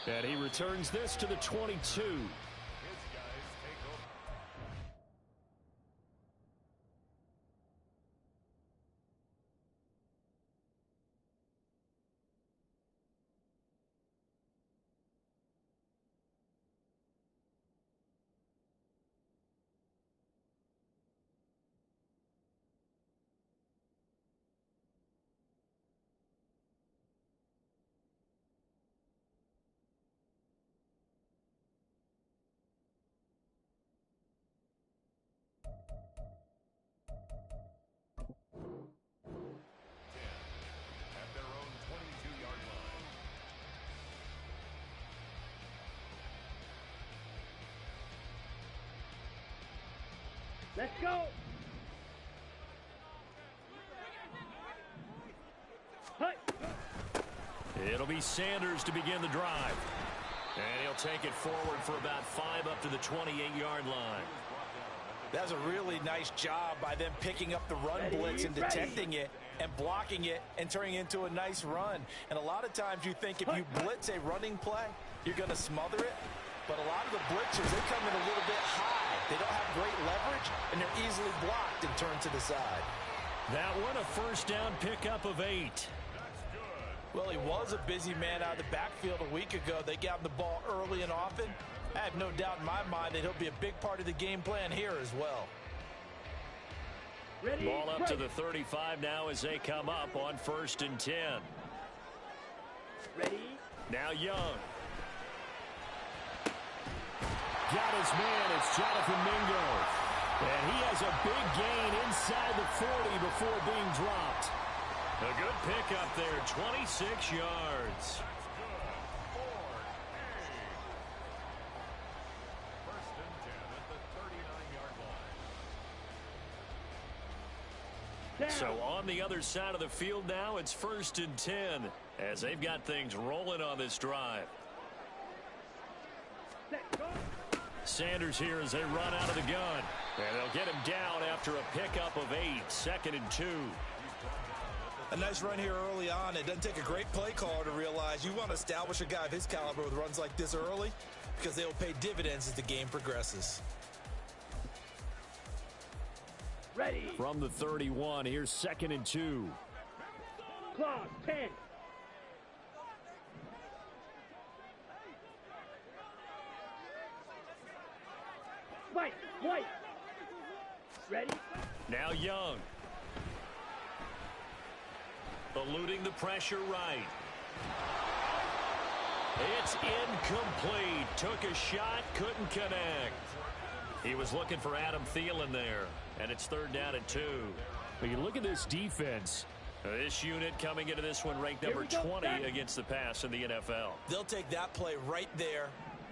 And he returns this to the 22. Let's go. It'll be Sanders to begin the drive. And he'll take it forward for about 5 up to the 28-yard line. That's a really nice job by them picking up the run blitz and detecting it and blocking it and turning it into a nice run. And a lot of times you think if you blitz a running play, you're going to smother it. But a lot of the blitzers, they come in a little bit high. They don't have great leverage, and they're easily blocked and turned to the side. That one a first down pickup of 8. Well, he was a busy man out of the backfield a week ago. They got him the ball early and often. I have no doubt in my mind that he'll be a big part of the game plan here as well. Ready, ball up to the 35 now as they come up on 1st and 10. Ready. Now Young. Got his man. It's Jonathan Mingo. And he has a big gain inside the 40 before being dropped. A good pickup there, 26 yards. So on the other side of the field now, it's 1st and 10 as they've got things rolling on this drive. Sanders here as they run out of the gun. And they'll get him down after a pickup of 8, 2nd and 2. A nice run here early on. It doesn't take a great play caller to realize you want to establish a guy of his caliber with runs like this early because they will pay dividends as the game progresses. Ready. From the 31, here's 2nd and 2. Clock, 10. White. Ready. Now Young. Eluding the pressure right. It's incomplete. Took a shot, couldn't connect. He was looking for Adam Thielen there. And it's 3rd down and 2. But you look at this defense. This unit coming into this one ranked number 20 against the pass in the NFL. They'll take that play right there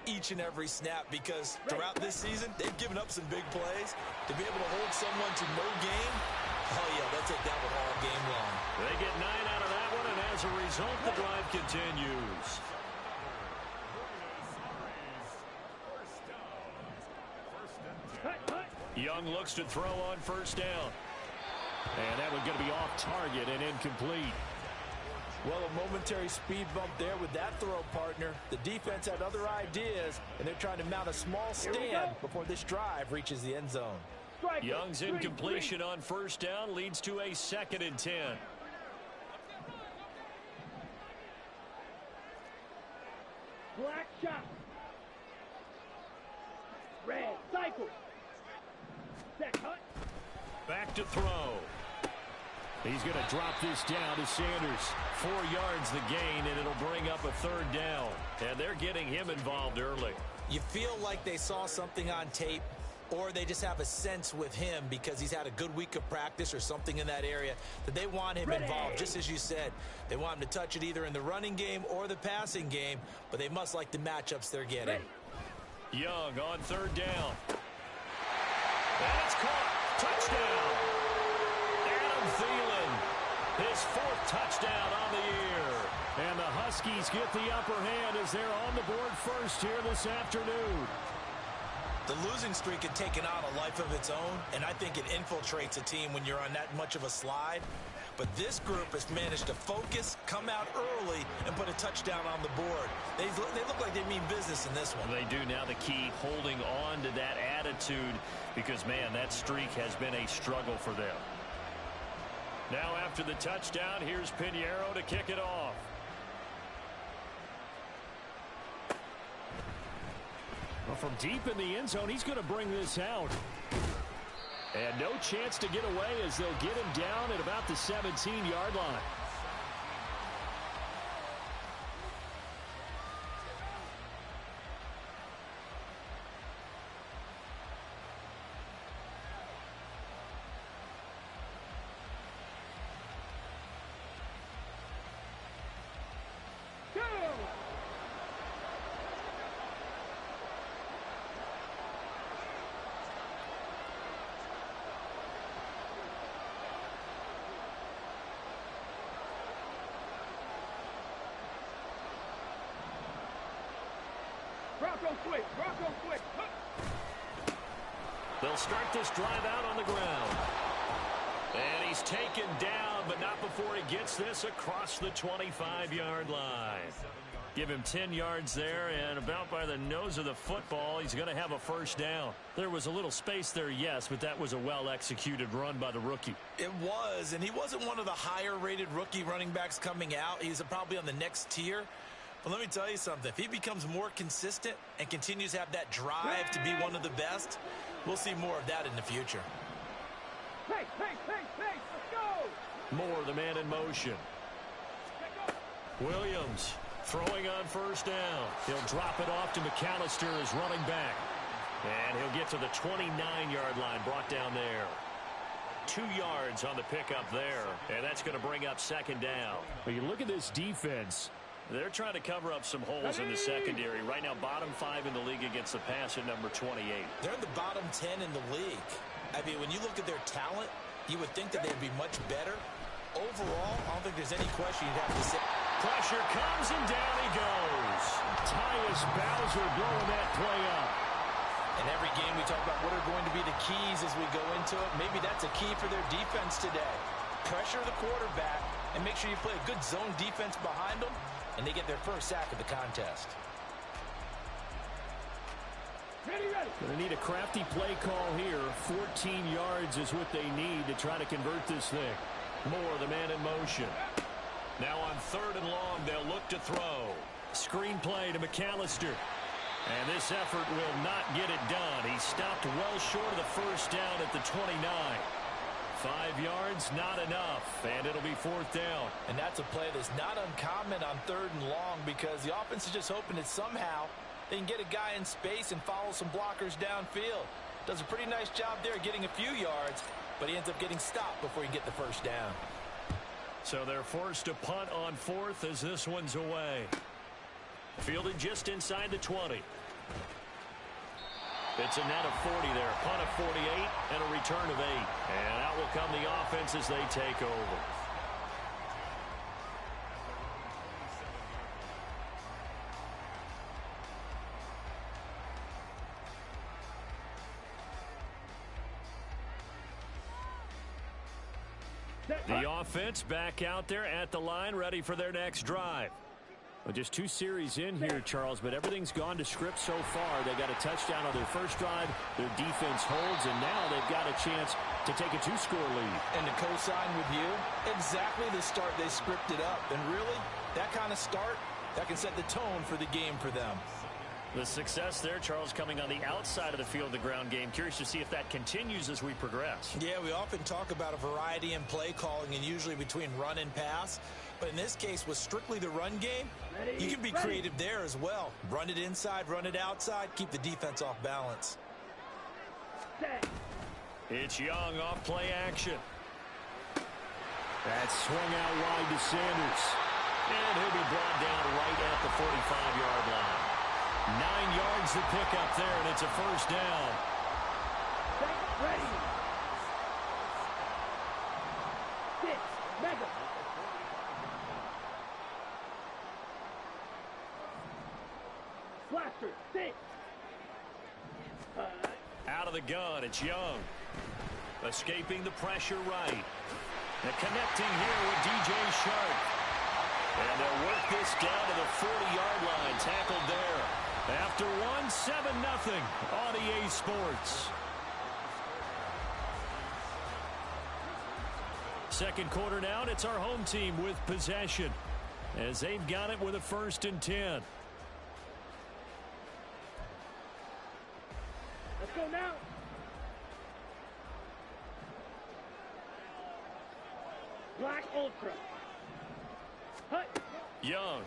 each and every snap because throughout this season, they've given up some big plays. To be able to hold someone to no gain, oh yeah, they'll take that one all game long. They get 9 out of that one, and as a result, the drive continues. Young looks to throw on 1st down. And that one's going to be off target and incomplete. Well, a momentary speed bump there with that throw, partner. The defense had other ideas, and they're trying to mount a small stand before this drive reaches the end zone. Young's incompletion on 1st down leads to a 2nd and 10. Black shot. Red cycle. Set cut. Back to throw. He's going to drop this down to Sanders. 4 yards the gain, and it'll bring up a 3rd down. And they're getting him involved early. You feel like they saw something on tape, or they just have a sense with him because he's had a good week of practice or something in that area that they want him involved, just as you said. They want him to touch it either in the running game or the passing game, but they must like the matchups they're getting. Young on 3rd down. And it's caught. Touchdown. Adam Thielen, his 4th touchdown on the year. And the Huskies get the upper hand as they're on the board first here this afternoon. The losing streak had taken on a life of its own, and I think it infiltrates a team when you're on that much of a slide. But this group has managed to focus, come out early, and put a touchdown on the board. They look like they mean business in this one. They do. Now the key, holding on to that attitude, because, man, that streak has been a struggle for them. Now after the touchdown, here's Pinheiro to kick it off. Well, from deep in the end zone, he's going to bring this out. And no chance to get away as they'll get him down at about the 17-yard line. Bronco switch. Bronco switch. They'll start this drive out on the ground. And he's taken down, but not before he gets this across the 25-yard line. Give him 10 yards there, and about by the nose of the football, he's going to have a first down. There was a little space there, yes, but that was a well-executed run by the rookie. It was, and he wasn't one of the higher-rated rookie running backs coming out. He's probably on the next tier. But let me tell you something. If he becomes more consistent and continues to have that drive to be one of the best, we'll see more of that in the future. Pace. Let's go. Moore, the man in motion. Williams throwing on first down. He'll drop it off to McAllister as running back. And he'll get to the 29-yard line, brought down there. 2 yards on the pickup there. And that's going to bring up second down. But you look at this defense. They're trying to cover up some holes in the secondary. Right now, bottom 5 in the league against the pass at number 28. They're in the bottom 10 in the league. I mean, when you look at their talent, you would think that they'd be much better. Overall, I don't think there's any question you'd have to say. Pressure comes, and down he goes. Tyus Bowser blowing that play up. In every game, we talk about what are going to be the keys as we go into it. Maybe that's a key for their defense today. Pressure the quarterback and make sure you play a good zone defense behind them, and they get their first sack of the contest. Ready. Going to need a crafty play call here. 14 yards is what they need to try to convert this thing. Moore, the man in motion. Now on 3rd and long, they'll look to throw. Screen play to McAllister. And this effort will not get it done. He stopped well short of the first down at the 29. 5 yards, not enough, and it'll be 4th down. And that's a play that's not uncommon on 3rd and long, because the offense is just hoping that somehow they can get a guy in space and follow some blockers downfield. Does a pretty nice job there getting a few yards, but he ends up getting stopped before he can get the first down. So they're forced to punt on 4th as this one's away. Fielded just inside the 20. It's a net of 40 there. Punt of 48 and a return of 8. And out will come the offense as they take over. The offense back out there at the line, ready for their next drive. Well, just 2 series in here, Charles, but everything's gone to script so far. They got a touchdown on their first drive. Their defense holds, and now they've got a chance to take a 2-score lead. And to co-sign with you, exactly the start they scripted up. And really, that kind of start, that can set the tone for the game for them. The success there, Charles, coming on the outside of the field, the ground game. Curious to see if that continues as we progress. Yeah, we often talk about a variety in play calling, and usually between run and pass. But in this case, with strictly the run game, you can be creative there as well. Run it inside, run it outside, keep the defense off balance. It's Young off play action. That swung out wide to Sanders. And he'll be brought down right at the 45-yard line. 9 yards to pick up there, and it's a first down. Ready. 6. Mega. Blaster. 6. Out of the gun, it's Young. Escaping the pressure right. And connecting here with DJ Shark. And they'll work this down to the 40-yard line. Tackled there. After one, 7-0 on EA Sports. Second quarter now, and it's our home team with possession, as they've got it with a 1st and 10. Let's go now. Black Ultra. Hut. Young.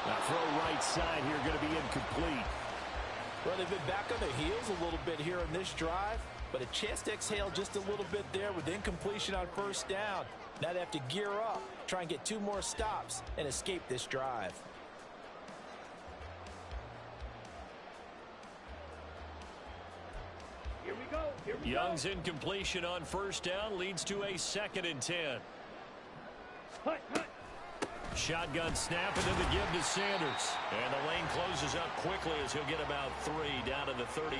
Now throw right side here, going to be incomplete. Well, they've been back on their heels a little bit here in this drive, but a chance to exhale just a little bit there with incompletion on 1st down. Now they have to gear up, try and get 2 more stops, and escape this drive. Here we go. Here we Young's go. incompletion on 1st down leads to a 2nd and 10. Hut, hut. Shotgun snap and then the give to Sanders. And the lane closes up quickly as he'll get about 3 down to the 38.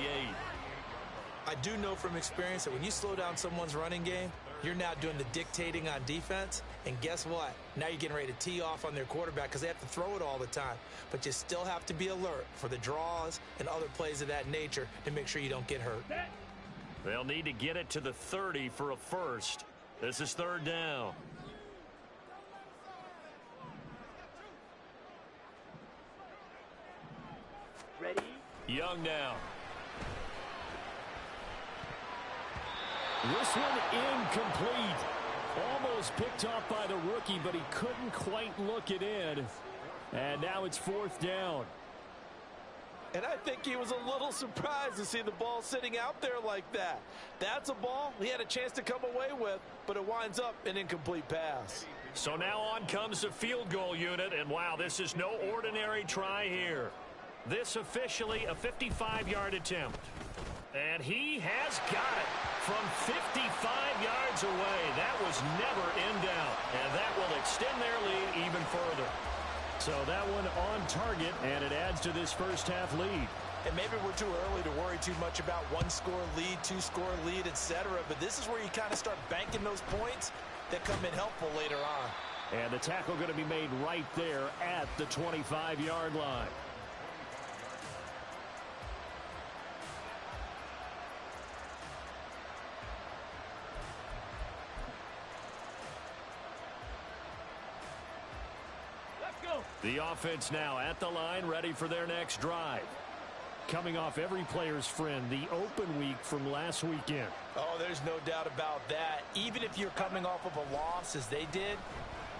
I do know from experience that when you slow down someone's running game, you're now doing the dictating on defense. And guess what? Now you're getting ready to tee off on their quarterback because they have to throw it all the time. But you still have to be alert for the draws and other plays of that nature to make sure you don't get hurt. They'll need to get it to the 30 for a 1st. This is 3rd down. Ready? Young now. This one incomplete. Almost picked off by the rookie, but he couldn't quite look it in. And now it's 4th down. And I think he was a little surprised to see the ball sitting out there like that. That's a ball he had a chance to come away with, but it winds up an incomplete pass. So now on comes the field goal unit, and wow, this is no ordinary try here. This officially a 55-yard attempt. And he has got it from 55 yards away. That was never in doubt, and that will extend their lead even further. So that one on target, and it adds to this 1st half lead. And maybe we're too early to worry too much about 1-score lead, 2-score lead, etc. But this is where you kind of start banking those points that come in helpful later on. And the tackle going to be made right there at the 25-yard line. The offense now at the line, ready for their next drive. Coming off every player's friend, the open week from last weekend. Oh, there's no doubt about that. Even if you're coming off of a loss as they did,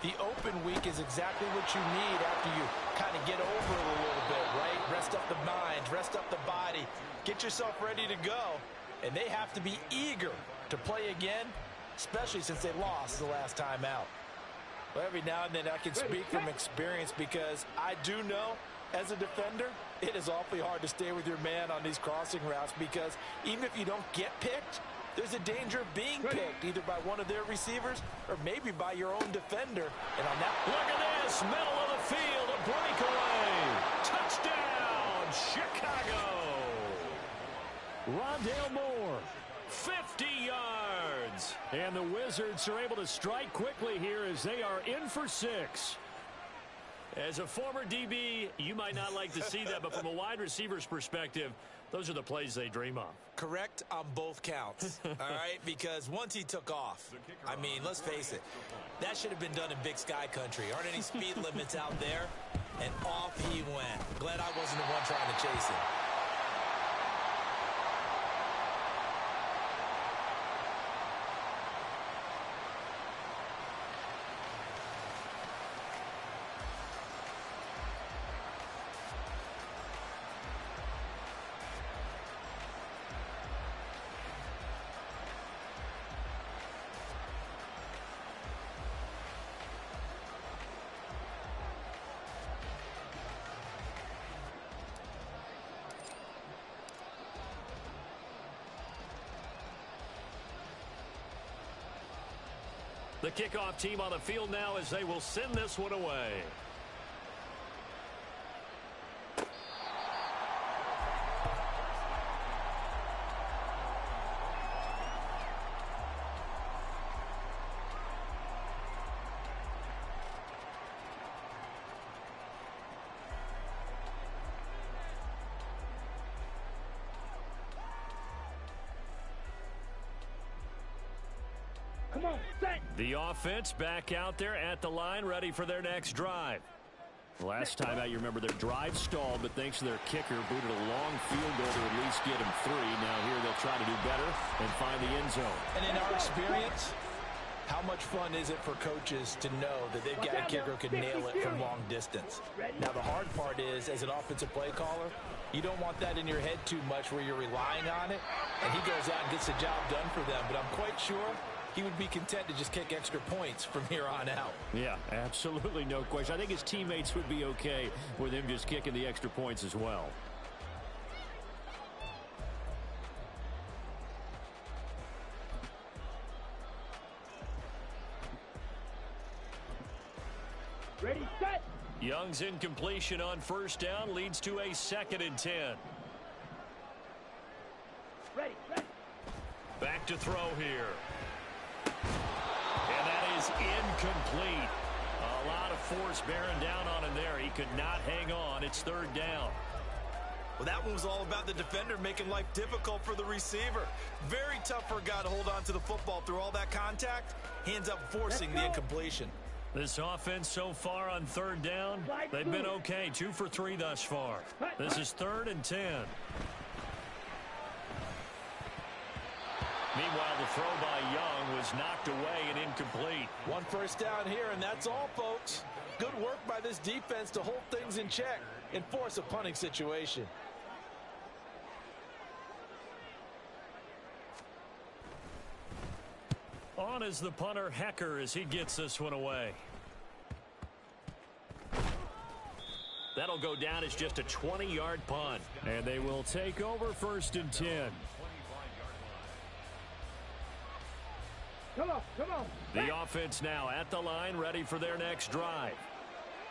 the open week is exactly what you need after you kind of get over it a little bit, right? Rest up the mind, rest up the body, get yourself ready to go. And they have to be eager to play again, especially since they lost the last time out. Well, every now and then I can speak from experience because I do know as a defender, it is awfully hard to stay with your man on these crossing routes because even if you don't get picked, there's a danger of being picked either by one of their receivers or maybe by your own defender. And on that, look at this, middle of the field, a breakaway. Touchdown, Chicago. Rondale Moore, 50 yards. And the Wizards are able to strike quickly here as they are in for 6. As a former DB, you might not like to see that, but from a wide receiver's perspective, those are the plays they dream of. correct on both counts, all right? Because once he took off, I mean, let's face it, that should have been done in Big Sky country. Aren't any speed limits out there? And off he went. Glad I wasn't the one trying to chase him. The kickoff team on the field now as they will send this one away. Come on, set. The offense back out there at the line, ready for their next drive. Last time out, you remember their drive stalled, but thanks to their kicker, booted a long field goal to at least get them 3. Now here they'll try to do better and find the end zone. And in our experience, how much fun is it for coaches to know that they've got a kicker who can nail it from long distance? Now the hard part is, as an offensive play caller, you don't want that in your head too much where you're relying on it, and he goes out and gets the job done for them. But I'm quite sure he would be content to just kick extra points from here on out. Yeah, absolutely no question. I think his teammates would be okay with him just kicking the extra points as well. Ready, set. Young's incompletion on first down leads to a 2nd and 10. Ready, ready. Back to throw here. And that is incomplete. A lot of force bearing down on him there. He could not hang on. It's 3rd down. Well, that one was all about the defender making life difficult for the receiver. Very tough for a guy to hold on to the football through all that contact. He ends up forcing the incompletion. This offense so far on 3rd down, they've been okay. 2 for 3 thus far. This is 3rd and 10. Meanwhile, the throw by Young was knocked away and incomplete. 1 first down here, and that's all, folks. Good work by this defense to hold things in check and force a punting situation. On is the punter, Hecker, as he gets this one away. That'll go down as just a 20-yard punt. And they will take over 1st and 10. Come on, come on. The offense now at the line, ready for their next drive.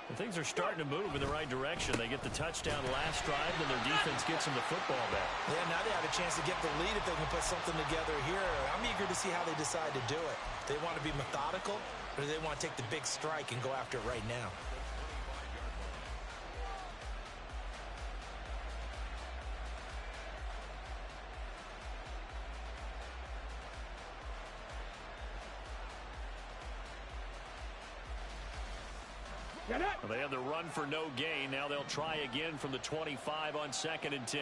And things are starting to move in the right direction. They get the touchdown last drive, and their defense gets them the football back. Yeah, now they have a chance to get the lead if they can put something together here. I'm eager to see how they decide to do it. They want to be methodical, or do they want to take the big strike and go after it right now? Well, they had the run for no gain. Now they'll try again from the 25 on 2nd and 10.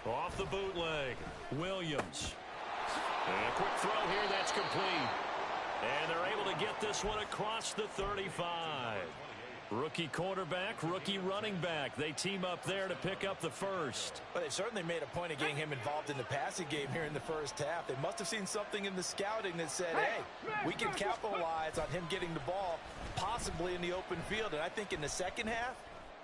Off the bootleg, Williams. And a quick throw here, that's complete. And they're able to get this one across the 35. Rookie quarterback, rookie running back. They team up there to pick up the first. Well, they certainly made a point of getting him involved in the passing game here in the first half. They must have seen something in the scouting that said, hey, we can capitalize on him getting the ball, possibly in the open field. And I think in the second half,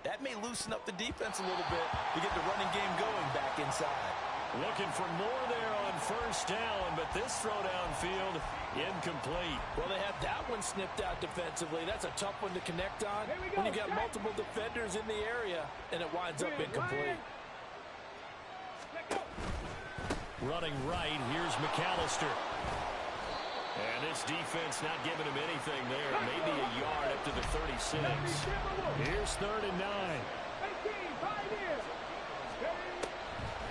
that may loosen up the defense a little bit to get the running game going back inside. Looking for more there on first down, but this throw downfield, incomplete. Well, they had that one snipped out defensively. That's a tough one to connect on when you've got multiple defenders in the area, and it winds up incomplete. Running right, here's McAllister. And this defense not giving him anything there. Maybe a yard up to the 36. Here's 3rd and 9.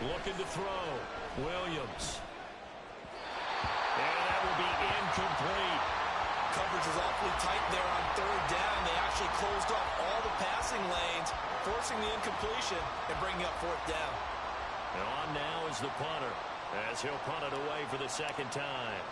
Looking to throw. Williams. And that will be incomplete. Coverage is awfully tight there on 3rd down. They actually closed off all the passing lanes, forcing the incompletion and bringing up 4th down. And on now is the punter, as he'll punt it away for the 2nd time.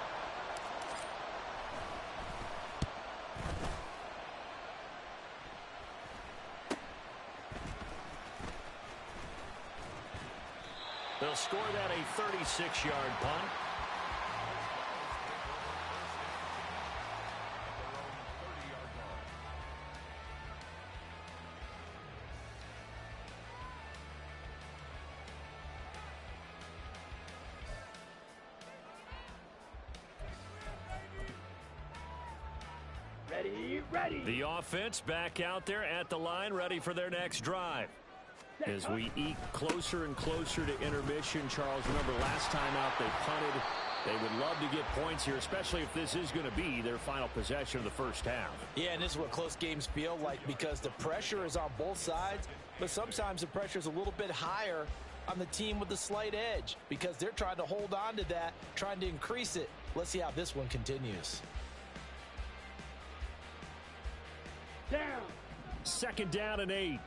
They'll score that a 36-yard punt. Ready. The offense back out there at the line, ready for their next drive. As we eke closer and closer to intermission, Charles, remember last time out they punted. They would love to get points here, especially if this is going to be their final possession of the first half. Yeah, and this is what close games feel like because the pressure is on both sides, but sometimes the pressure is a little bit higher on the team with the slight edge because they're trying to hold on to that, trying to increase it. Let's see how this one continues. Down. 2nd down and 8.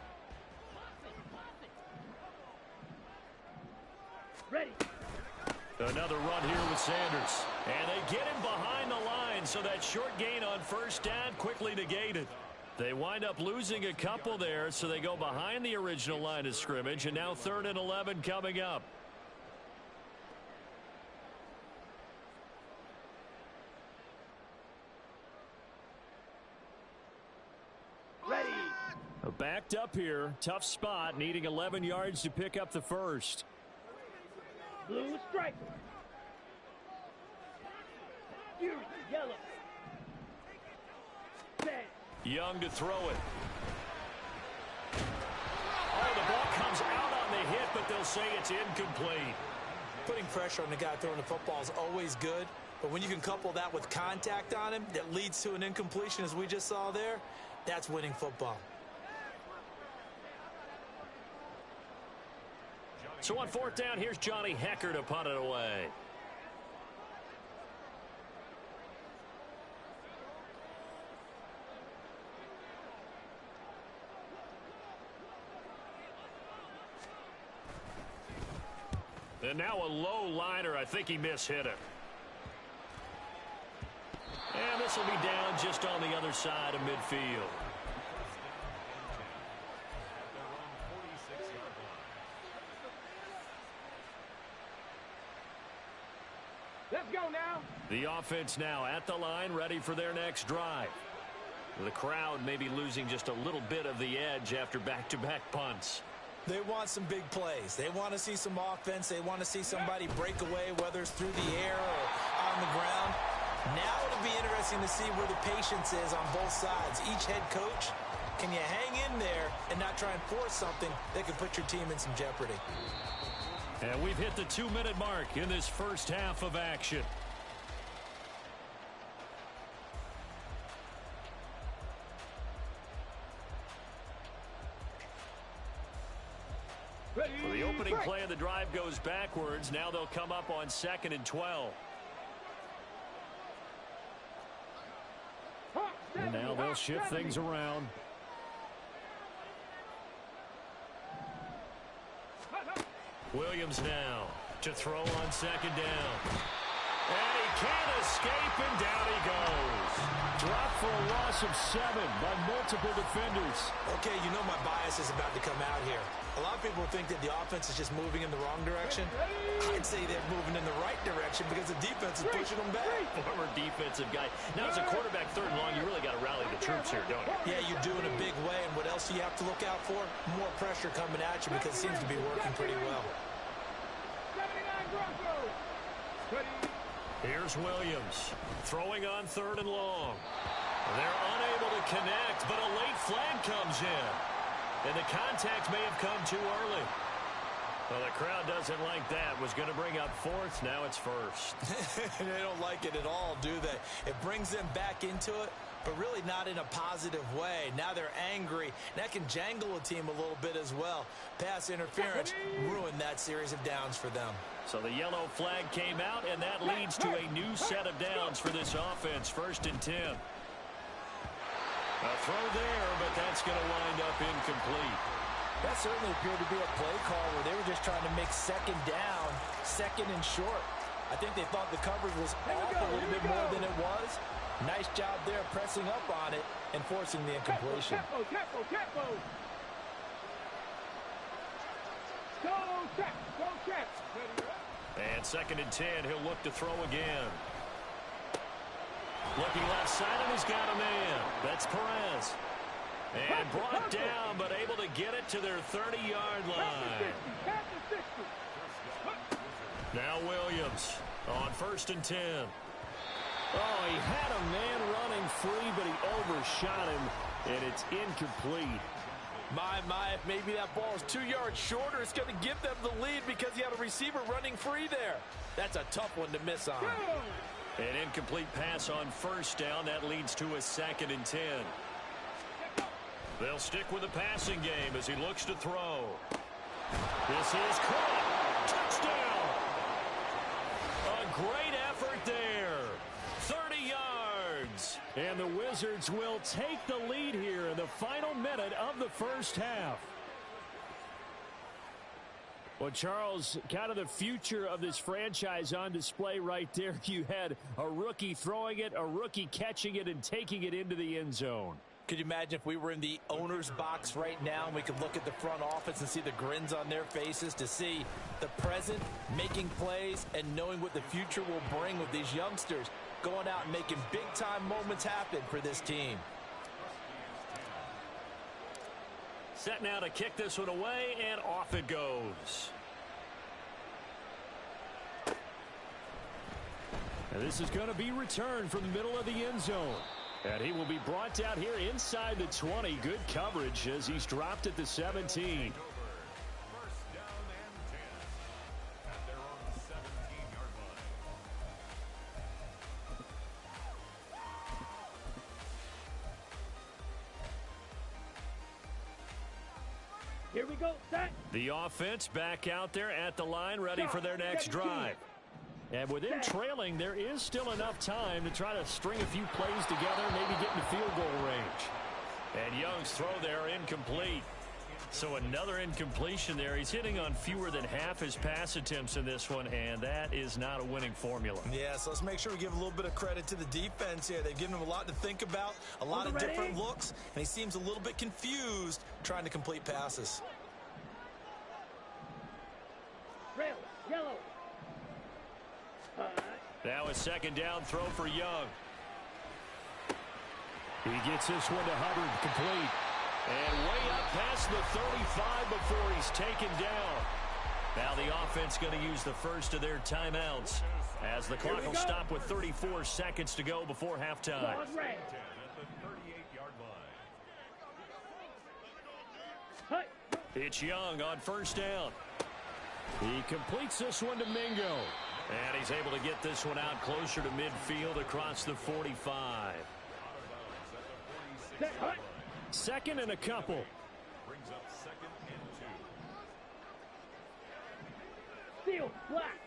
Ready. Another run here with Sanders. And they get him behind the line, so that short gain on 1st down quickly negated. They wind up losing a couple there, so they go behind the original line of scrimmage, and now 3rd and 11 coming up. Ready. Backed up here. Tough spot, needing 11 yards to pick up the first. Blue striker. Fury, yellow. Set. Young to throw it. Oh, the ball comes out on the hit, but they'll say it's incomplete. Putting pressure on the guy throwing the football is always good, but when you can couple that with contact on him that leads to an incompletion, as we just saw there, that's winning football. So on 4th down, here's Johnny Hecker to punt it away. And now a low liner. I think he mishit it. And this will be down just on the other side of midfield. Let's go now. The offense now at the line, ready for their next drive. The crowd may be losing just a little bit of the edge after back-to-back punts. They want some big plays. They want to see some offense. They want to see somebody break away, whether it's through the air or on the ground. Now it'll be interesting to see where the patience is on both sides. Each head coach, can you hang in there and not try and force something that could put your team in some jeopardy? And we've hit the 2-minute mark in this first half of action. Ready. Well, the opening Break. play of the drive goes backwards. Now they'll come up on 2nd and 12. And now they'll shift things around. Williams now to throw on 2nd down. And he can't escape, and down he goes. Dropped for a loss of 7 by multiple defenders. Okay, you know my bias is about to come out here. A lot of people think that the offense is just moving in the wrong direction. I'd say they're moving in the right direction because the defense is pushing them back. Former defensive guy. Now, as a quarterback 3rd and long, you really got to rally the troops here, don't you? Yeah, you do in a big way. And what else do you have to look out for? More pressure coming at you because it seems to be working pretty well. 79 Broncos. Ready. Here's Williams throwing on 3rd and long. They're unable to connect, but a late flag comes in. And the contact may have come too early. Well, the crowd doesn't like that. Was going to bring up 4th. Now it's 1st. They don't like it at all, do they? It brings them back into it, but really not in a positive way. Now they're angry. That can jangle a team a little bit as well. Pass interference ruined that series of downs for them. So the yellow flag came out, and that leads to a new set of downs for this offense. 1st and 10. A throw there, but that's going to wind up incomplete. That certainly appeared to be a play call where they were just trying to make 2nd down, 2nd and short. I think they thought the coverage was off a little bit more than it was. Nice job there pressing up on it and forcing the incompletion. Tempo. Go, check. And 2nd and 10, he'll look to throw again. Looking left side, and he's got a man. That's Perez. And brought down, but able to get it to their 30-yard line. Now Williams on 1st and 10. Oh, he had a man running free, but he overshot him, and it's incomplete. My, if maybe that ball is 2 yards shorter, it's going to give them the lead because you have a receiver running free there. That's a tough one to miss on. An incomplete pass on 1st down. That leads to a 2nd and 10. They'll stick with the passing game as he looks to throw. This is caught. Touchdown. A great effort there. 30 yards. And the Wizards will take the lead here in the final minute of the first half. Well, Charles, kind of the future of this franchise on display right there. You had a rookie throwing it, a rookie catching it, and taking it into the end zone. Could you imagine if we were in the owner's box right now and we could look at the front office and see the grins on their faces, to see the present making plays and knowing what the future will bring with these youngsters going out and making big-time moments happen for this team. Set now to kick this one away, and off it goes. And this is going to be returned from the middle of the end zone. And he will be brought down here inside the 20. Good coverage as he's dropped at the 17. Here we go, set. The offense back out there at the line, ready for their next drive. And with them trailing, there is still enough time to try to string a few plays together, maybe get into field goal range. And Young's throw there incomplete. So another incompletion there. He's hitting on fewer than half his pass attempts in this one, and that is not a winning formula. Yeah, so let's make sure we give a little bit of credit to the defense here. They've given him a lot to think about, a lot of different looks, and he seems a little bit confused trying to complete passes. Red, yellow. Now a second down throw for Young. He gets this one to Hubbard, complete. And way up past the 35 before he's taken down. Now the offense going to use the first of their timeouts as the clock will stop with 34 seconds to go before halftime. It's Young on first down. He completes this one to Mingo. And he's able to get this one out closer to midfield across the 45. Second and a couple. Brings up second and 2. Steal, black.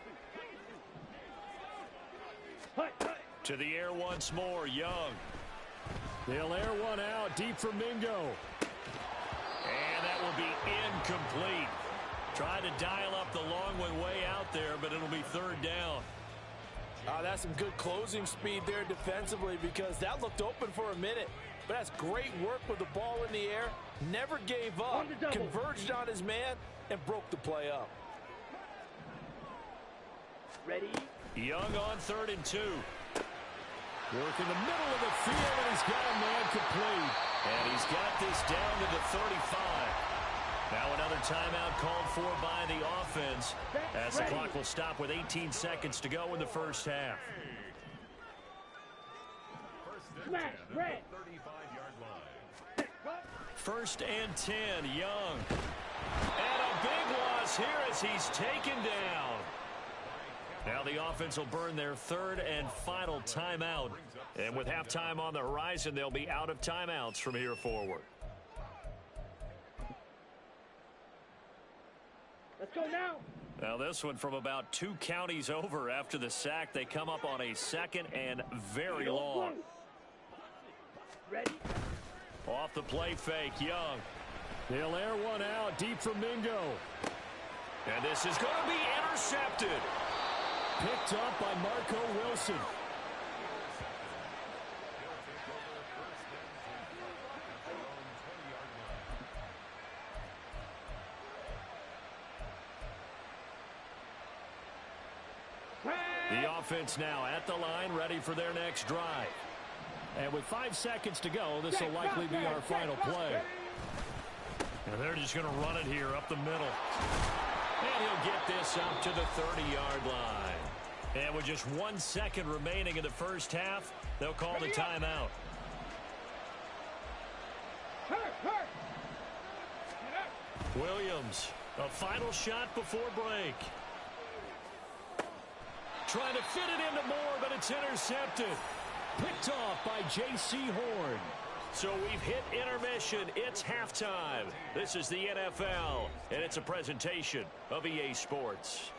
To the air once more, Young. They'll air one out deep for Mingo. And that will be incomplete. Tried to dial up the long one way out there, but it'll be third down. That's some good closing speed there defensively, because that looked open for a minute. But that's great work with the ball in the air. Never gave up. Converged on his man and broke the play up. Ready? Young on 3rd and 2. Work in the middle of the field, and he's got a man complete. And he's got this down to the 35. Now another timeout called for by the offense as the clock will stop with 18 seconds to go in the first half. Smash, red. 35-yard line. First and 10, Young. And a big loss here as he's taken down. Now the offense will burn their third and final timeout. And with halftime on the horizon, they'll be out of timeouts from here forward. Let's go now. Now this one from about 2 counties over after the sack. They come up on a second and very long. Ready? Off the play fake, Young. They'll air one out deep for Mingo. And this is going to be intercepted. Picked up by Marco Wilson. The offense now at the line, ready for their next drive. And with 5 seconds to go, this will likely be our final play. And they're just going to run it here up the middle. And he'll get this up to the 30-yard line. And with just 1 second remaining in the first half, they'll call the timeout. Williams, a final shot before break. Trying to fit it into Moore, but it's intercepted. Picked off by J.C. Horn. So we've hit intermission. It's halftime. This is the NFL, and it's a presentation of EA Sports.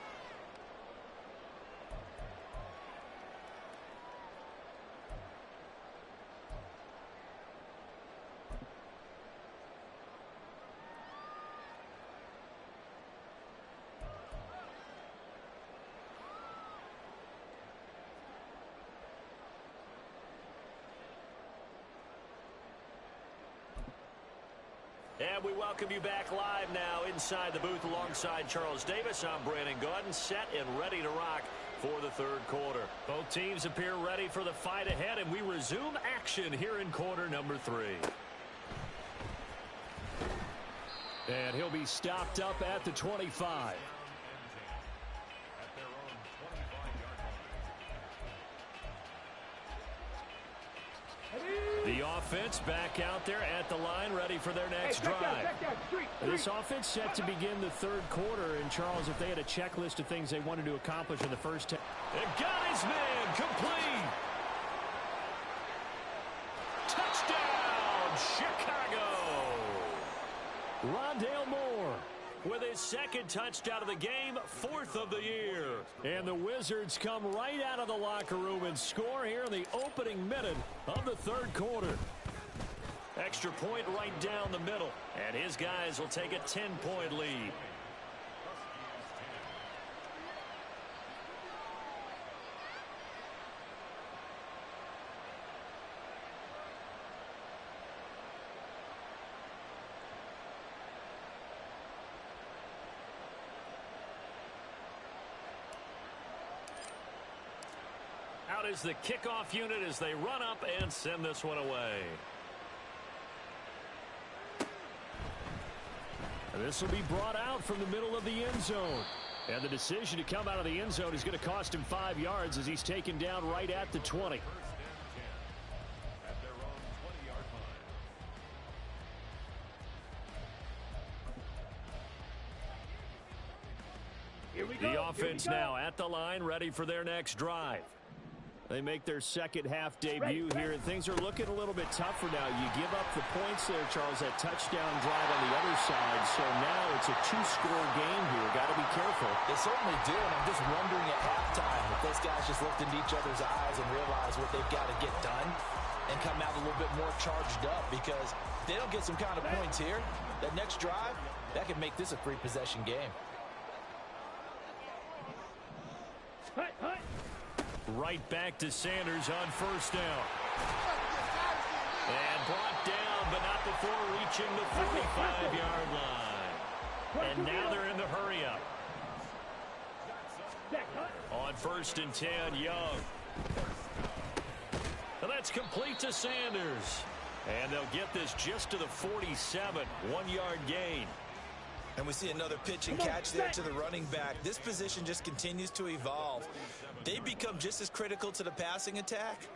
And we welcome you back live now inside the booth alongside Charles Davis. I'm Brandon Gaudin, set and ready to rock for the third quarter. Both teams appear ready for the fight ahead, and we resume action here in quarter number 3. And he'll be stopped up at the 25. The offense back out there at the line, ready for their next drive. This offense set to begin the third quarter. And, Charles, if they had a checklist of things they wanted to accomplish in the first 10. And got his man complete. Touchdown, Chicago. Rondale Moore with his second touchdown of the game, 4th of the year. And the Wizards come right out of the locker room and score here in the opening minute of the third quarter. Extra point right down the middle, and his guys will take a 10-point lead. Out is the kickoff unit as they run up and send this one away. And this will be brought out from the middle of the end zone. And the decision to come out of the end zone is going to cost him 5 yards as he's taken down right at the 20. The offense now at the line, ready for their next drive. They make their second half debut here, and things are looking a little bit tougher now. You give up the points there, Charles, that touchdown drive on the other side. So now it's a 2-score game here. Got to be careful. They certainly do, and I'm just wondering at halftime if those guys just looked into each other's eyes and realized what they've got to get done and come out a little bit more charged up, because if they don't get some kind of points here, that next drive, that could make this a 3-possession game. Right back to Sanders on first down. And brought down, but not before reaching the 45-yard line. And now they're in the hurry-up. On 1st and 10, Young. And that's complete to Sanders. And they'll get this just to the 47, 1-yard gain. And we see another pitch and catch there to the running back. This position just continues to evolve. They become just as critical to the passing attack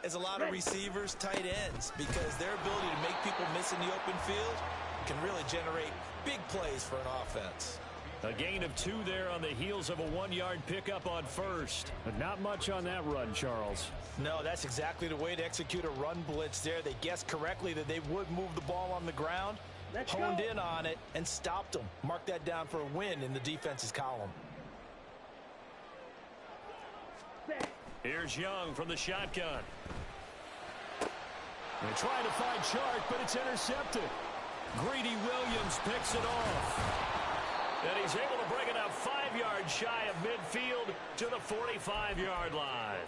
as a lot of receivers, tight ends, because their ability to make people miss in the open field can really generate big plays for an offense. A gain of 2 there on the heels of a 1-yard pickup on first. But not much on that run, Charles. No, that's exactly the way to execute a run blitz there. They guessed correctly that they would move the ball on the ground, honed in on it, and stopped them. Mark that down for a win in the defense's column. Here's Young from the shotgun. They're trying to find Chark, but it's intercepted. Greedy Williams picks it off. And he's able to bring it up 5 yards shy of midfield to the 45-yard line.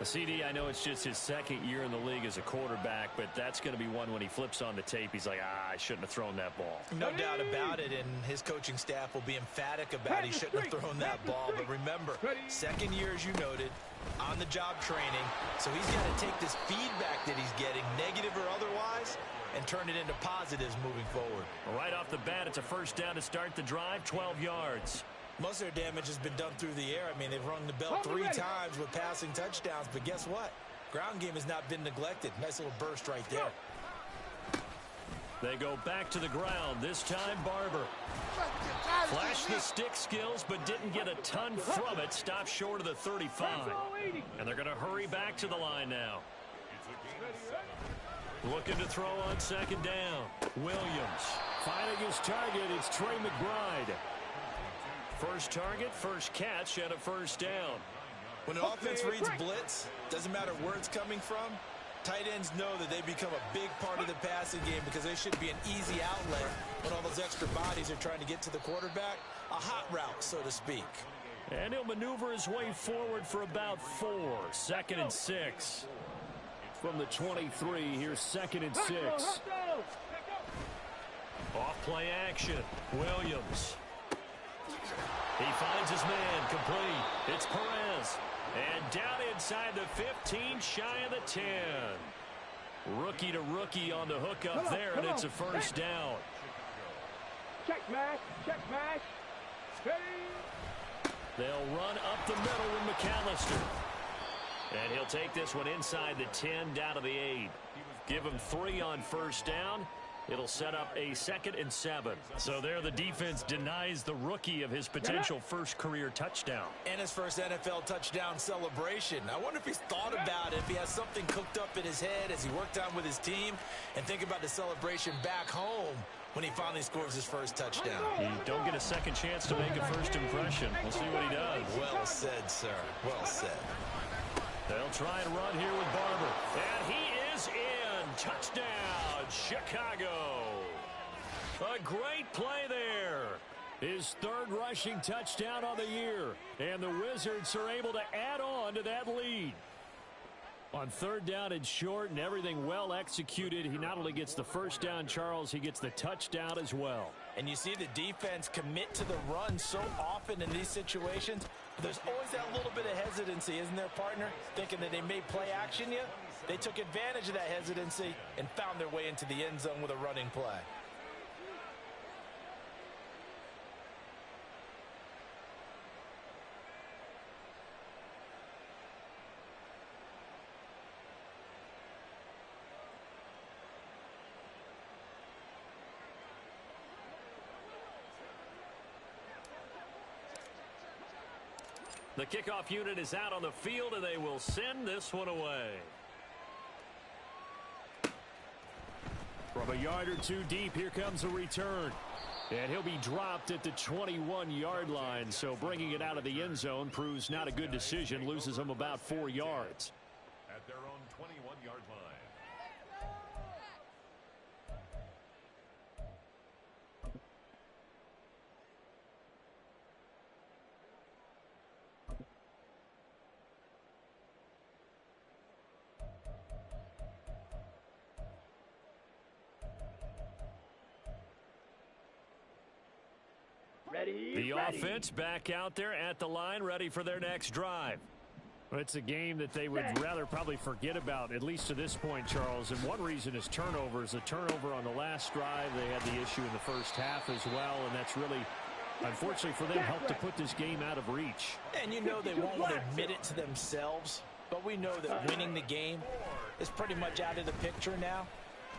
CD, I know it's just his second year in the league as a quarterback, but that's going to be one when he flips on the tape. He's like, I shouldn't have thrown that ball. No doubt about it, and his coaching staff will be emphatic about he shouldn't have thrown that ball. But remember, second year, as you noted, on-the-job training, so he's got to take this feedback that he's getting, negative or otherwise, and turn it into positives moving forward. Right off the bat, it's a first down to start the drive, 12 yards. Most of their damage has been done through the air. I mean, they've rung the bell 3 times with passing touchdowns, but guess what? Ground game has not been neglected. Nice little burst right there. They go back to the ground, this time Barber. Flashed the stick skills, but didn't get a ton from it. Stopped short of the 35. And they're going to hurry back to the line now. Looking to throw on second down. Williams finding his target. It's Trey McBride. First target, first catch, and a first down. When an offense reads blitz, doesn't matter where it's coming from, tight ends know that they become a big part of the passing game because they should be an easy outlet when all those extra bodies are trying to get to the quarterback. A hot route, so to speak. And he'll maneuver his way forward for about 4. 2nd and 6. From the 23, here's 2nd and 6. Off play action. Williams. He finds his man, complete. It's Perez. And down inside the 15, shy of the 10. Rookie to rookie on the hook up there, and it's a first down. Check mash, check mash. They'll run up the middle with McAllister. And he'll take this one inside the 10, down to the 8. Give him 3 on first down. It'll set up a 2nd and 7. So there the defense denies the rookie of his potential first career touchdown. And his first NFL touchdown celebration. I wonder if he's thought about it, if he has something cooked up in his head as he worked out with his team, and think about the celebration back home when he finally scores his first touchdown. You don't get a second chance to make a first impression. We'll see what he does. Well said, sir. Well said. They'll try and run here with Barber. And he is in. Touchdown, Chicago. A great play there. His 3rd rushing touchdown on the year. And the Wizards are able to add on to that lead. On 3rd down and short and everything well executed, he not only gets the first down, Charles, he gets the touchdown as well. And you see the defense commit to the run so often in these situations. There's always that little bit of hesitancy, isn't there, partner? Thinking that they may play action you. They took advantage of that hesitancy and found their way into the end zone with a running play. The kickoff unit is out on the field, and they will send this one away. From a yard or 2 deep, here comes a return. And he'll be dropped at the 21-yard line, so bringing it out of the end zone proves not a good decision, loses him about 4 yards. At their own 21-yard line. The offense back out there at the line, ready for their next drive. Well, it's a game that they would rather probably forget about, at least to this point, Charles. And one reason is turnovers. A turnover on the last drive. They had the issue in the first half as well, and that's really, unfortunately for them, helped to put this game out of reach. And you know they won't want to admit it to themselves, but we know that winning the game is pretty much out of the picture now.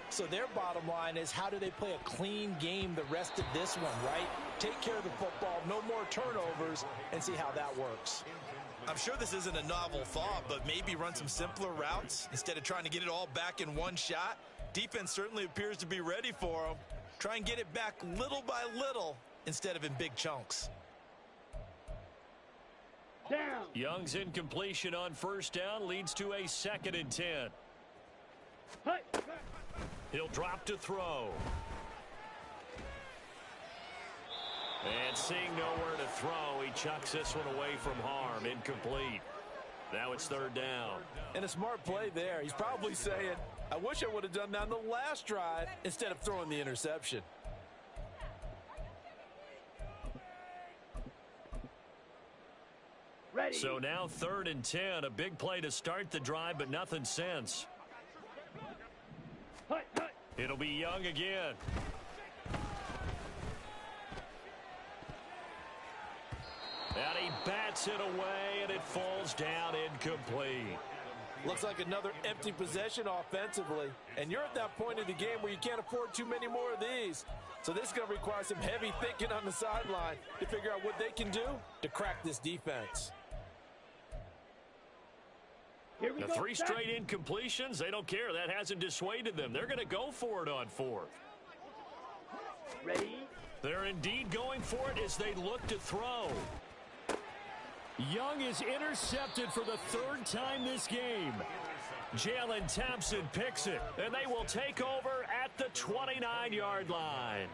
So their bottom line is, how do they play a clean game the rest of this one, right? Take care of the football, no more turnovers, and see how that works. I'm sure this isn't a novel thought, but maybe run some simpler routes instead of trying to get it all back in one shot. Defense certainly appears to be ready for them. Try and get it back little by little instead of in big chunks. Down. Young's incompletion on first down leads to a 2nd and 10. He'll drop to throw. And seeing nowhere to throw, he chucks this one away from harm. Incomplete. Now it's 3rd down. And a smart play there. He's probably saying, I wish I would have done that on the last drive instead of throwing the interception. Ready. So now 3rd and 10. A big play to start the drive, but nothing since. It'll be Young again. And he bats it away, and it falls down incomplete. Looks like another empty possession offensively. And you're at that point of the game where you can't afford too many more of these. So this is going to require some heavy thinking on the sideline to figure out what they can do to crack this defense. Here we The go. 3 straight incompletions, they don't care. That hasn't dissuaded them. They're going to go for it on 4th. Ready? They're indeed going for it as they look to throw. Young is intercepted for the 3rd time this game. Jalen Thompson picks it, and they will take over at the 29-yard line.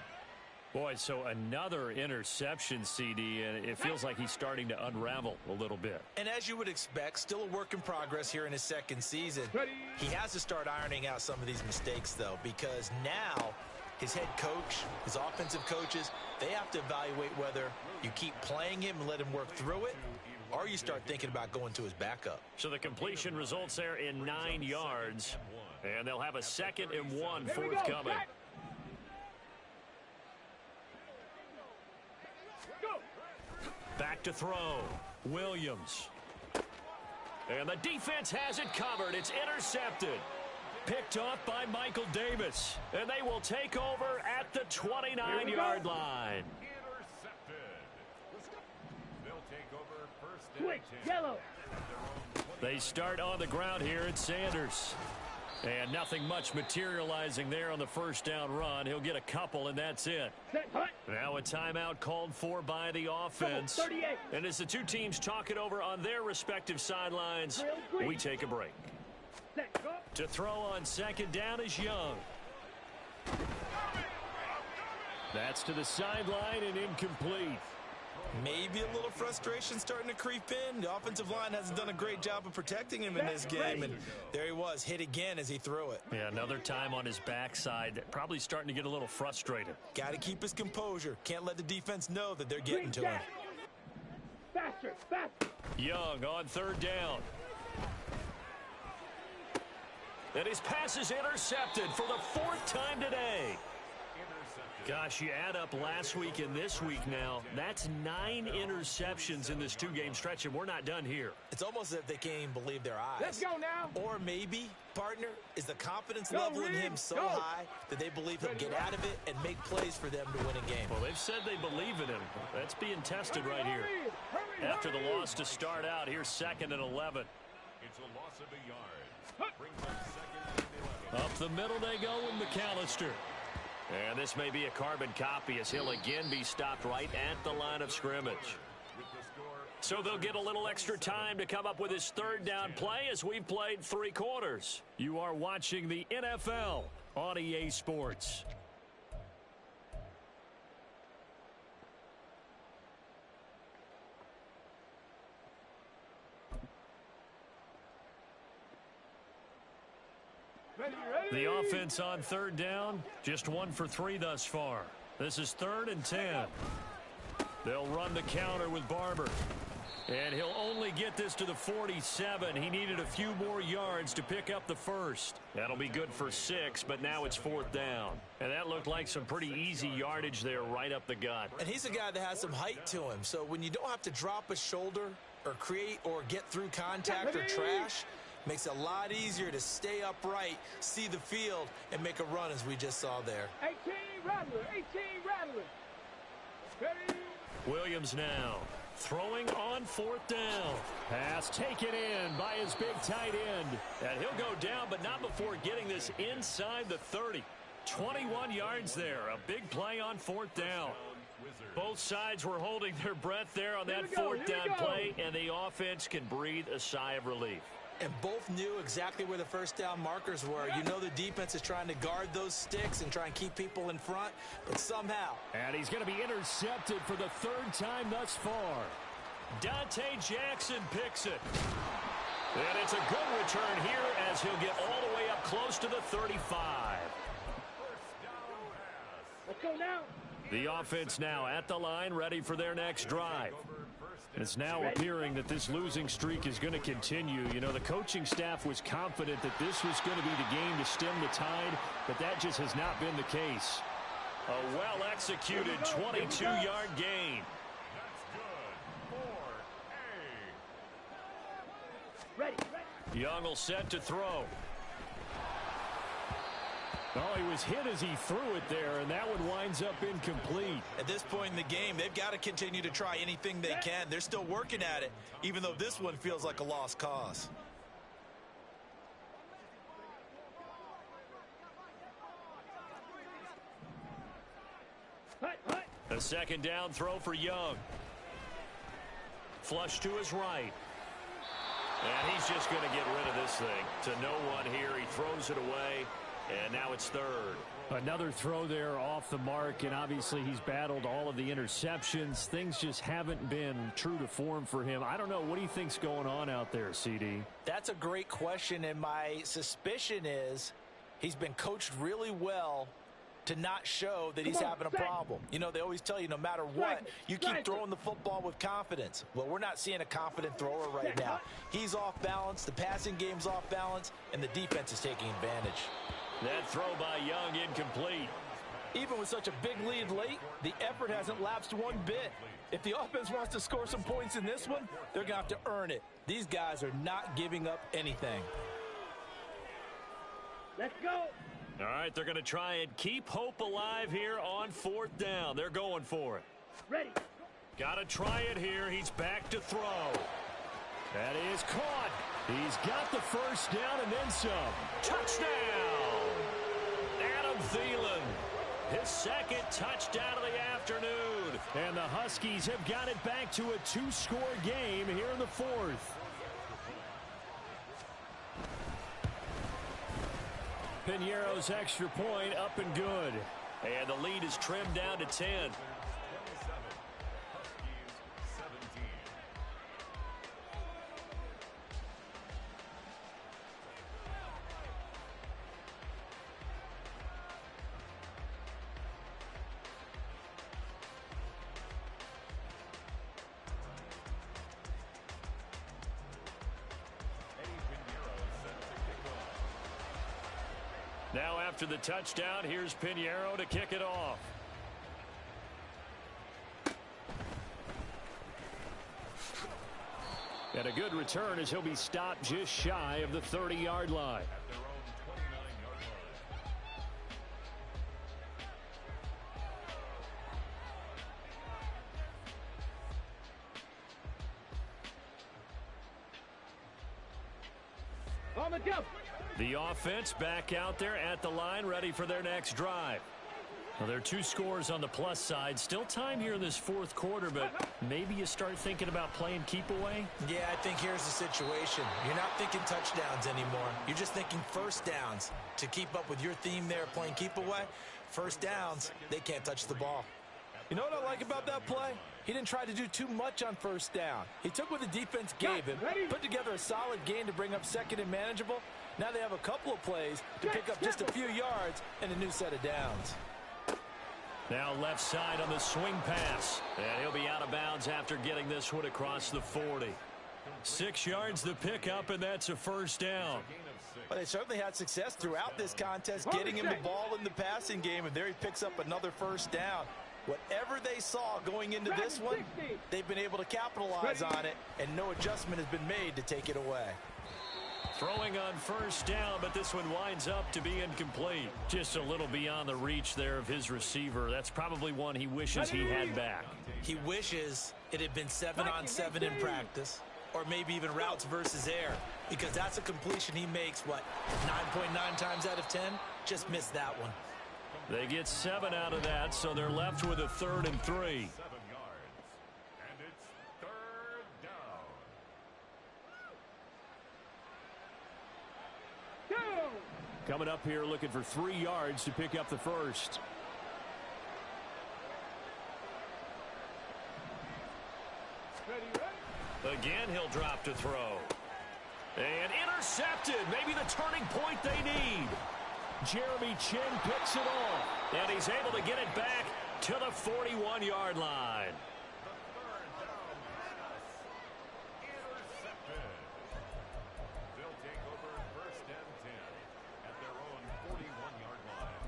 Boy, so another interception, CD, and it feels like he's starting to unravel a little bit. And as you would expect, still a work in progress here in his 2nd season. He has to start ironing out some of these mistakes, though, because now his head coach, his offensive coaches, they have to evaluate whether you keep playing him and let him work through it, or you start thinking about going to his backup. So the completion results there in 9 yards, and they'll have a 2nd and 1 forthcoming. Back to throw. Williams. And the defense has it covered. It's intercepted. Picked off by Michael Davis. And they will take over at the 29-yard line. Quick, yellow. They start on the ground here at Sanders. And nothing much materializing there on the 1st down run. He'll get a couple, and that's it. Set, hut. Now a timeout called for by the offense. 38. And as the 2 teams talk it over on their respective sidelines, we take a break. Set, go. To throw on 2nd down is Young. That's to the sideline and incomplete. Maybe a little frustration starting to creep in. The offensive line hasn't done a great job of protecting him in this game, and there he was, hit again as he threw it. Yeah, another time on his backside, probably starting to get a little frustrated. Got to keep his composure. Can't let the defense know that they're getting to him. Faster, faster. Young on 3rd down. And his pass is intercepted for the 4th time today. Gosh, you add up last week and this week now, that's 9 interceptions in this 2-game stretch, and we're not done here. It's almost as if they can't even believe their eyes. Let's go now. Or maybe, partner, is the confidence level in him so high that they believe he'll get out of it and make plays for them to win a game. Well, they've said they believe in him. That's being tested right here. After the loss to start out, here's 2nd and 11. It's a loss of a yard. Brings up 2nd and 11. Up the middle they go with McAllister. And this may be a carbon copy as he'll again be stopped right at the line of scrimmage. So they'll get a little extra time to come up with his 3rd down play as we've played 3 quarters. You are watching the NFL on EA Sports. The offense on 3rd down, just 1 for 3 thus far. This is 3rd and 10. They'll run the counter with Barber. And he'll only get this to the 47. He needed a few more yards to pick up the 1st. That'll be good for 6, but now it's 4th down. And that looked like some pretty easy yardage there right up the gut. And he's a guy that has some height to him. So when you don't have to drop a shoulder or create or get through contact or trash, makes it a lot easier to stay upright, see the field, and make a run as we just saw there. 18 Rattler, 18 Rattler. Ready? Williams now throwing on 4th down. Pass taken in by his big tight end. And he'll go down, but not before getting this inside the 30. 21 yards there. A big play on 4th down. Both sides were holding their breath there on that 4th down play, and the offense can breathe a sigh of relief. And both knew exactly where the 1st down markers were. You know the defense is trying to guard those sticks and try and keep people in front, but somehow. And he's going to be intercepted for the 3rd time thus far. Dante Jackson picks it. And it's a good return here as he'll get all the way up close to the 35. Let's go now. The offense now at the line, ready for their next drive. It's now appearing that this losing streak is going to continue. You know, the coaching staff was confident that this was going to be the game to stem the tide, but that just has not been the case. A well-executed 22-yard gain. Ready. Young will set to throw. Oh, he was hit as he threw it there, and that one winds up incomplete. At this point in the game, they've got to continue to try anything they can. They're still working at it, even though this one feels like a lost cause. Hut, hut. A second down throw for Young. Flush to his right. And he's just going to get rid of this thing to no one here. He throws it away, and now it's third. Another throw there off the mark, and obviously he's battled all of the interceptions. Things just haven't been true to form for him. I don't know. What do you think's going on out there, CD? That's a great question, and my suspicion is he's been coached really well to not show that he's having a problem. You know, they always tell you no matter what, you keep throwing the football with confidence. Well, we're not seeing a confident thrower right now. He's off balance, the passing game's off balance, and the defense is taking advantage. That throw by Young incomplete. Even with such a big lead late, the effort hasn't lapsed one bit. If the offense wants to score some points in this one, they're going to have to earn it. These guys are not giving up anything. Let's go. All right, they're going to try and keep hope alive here on fourth down. They're going for it. Ready. Got to try it here. He's back to throw. That is caught. He's got the first down and then some. Touchdown! Adam Thielen. His second touchdown of the afternoon. And the Huskies have got it back to a two-score game here in the fourth. Piñeiro's extra point up and good. And the lead is trimmed down to 10. Now after the touchdown, here's Piñeiro to kick it off. And a good return as he'll be stopped just shy of the 30-yard line. On the jump. The offense back out there at the line, ready for their next drive. Well, there are two scores on the plus side. Still time here in this fourth quarter, but maybe you start thinking about playing keep away? Yeah, I think here's the situation. You're not thinking touchdowns anymore. You're just thinking first downs. To keep up with your theme there, playing keep away, first downs, they can't touch the ball. You know what I like about that play? He didn't try to do too much on first down. He took what the defense gave him, put together a solid gain to bring up second and manageable. Now they have a couple of plays to pick up just a few yards and a new set of downs. Now left side on the swing pass. And he'll be out of bounds after getting this one across the 40. 6 yards the pickup, and that's a first down. Well, they certainly had success throughout this contest, getting him the ball in the passing game, and there he picks up another first down. Whatever they saw going into this one, they've been able to capitalize on it, and no adjustment has been made to take it away. Throwing on first down, but this one winds up to be incomplete. Just a little beyond the reach there of his receiver. That's probably one he wishes he had back. He wishes it had been 7-on-7 in practice, or maybe even routes versus air, because that's a completion he makes, 9.9 times out of 10? Just missed that one. They get 7 out of that, so they're left with a 3rd and 3. 7 yards. And it's third down. Coming up here looking for 3 yards to pick up the first. Again, he'll drop to throw. And intercepted. Maybe the turning point they need. Jeremy Chin picks it off. And he's able to get it back to the 41-yard line. Intercepted. They'll take over first and 10 at their own 41-yard line.